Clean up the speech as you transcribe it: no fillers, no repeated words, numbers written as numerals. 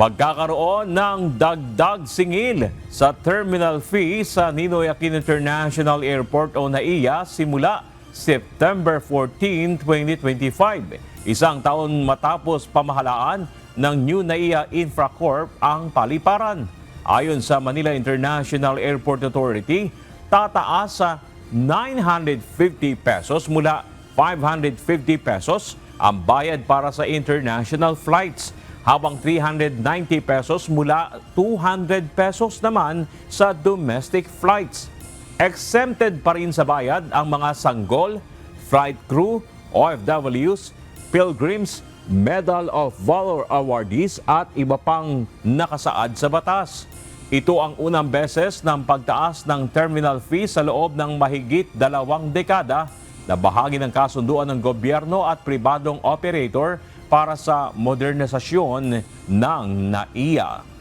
Magkakaroon ng dagdag singil sa terminal fee sa Ninoy Aquino International Airport o NAIA simula September 14, 2025. Isang taon matapos pamahalaan ng New NAIA Infracorp ang paliparan. Ayon sa Manila International Airport Authority, tataas sa 950 pesos mula 550 pesos ang bayad para sa international flights, habang 390 pesos mula 200 pesos naman sa domestic flights. Exempted pa rin sa bayad ang mga sanggol, flight crew, OFWs, pilgrims, Medal of Valor awardees at iba pang nakasaad sa batas. Ito ang unang beses ng pagtaas ng terminal fee sa loob ng mahigit 2 dekada na bahagi ng kasunduan ng gobyerno at pribadong operator para sa modernisasyon ng NAIA.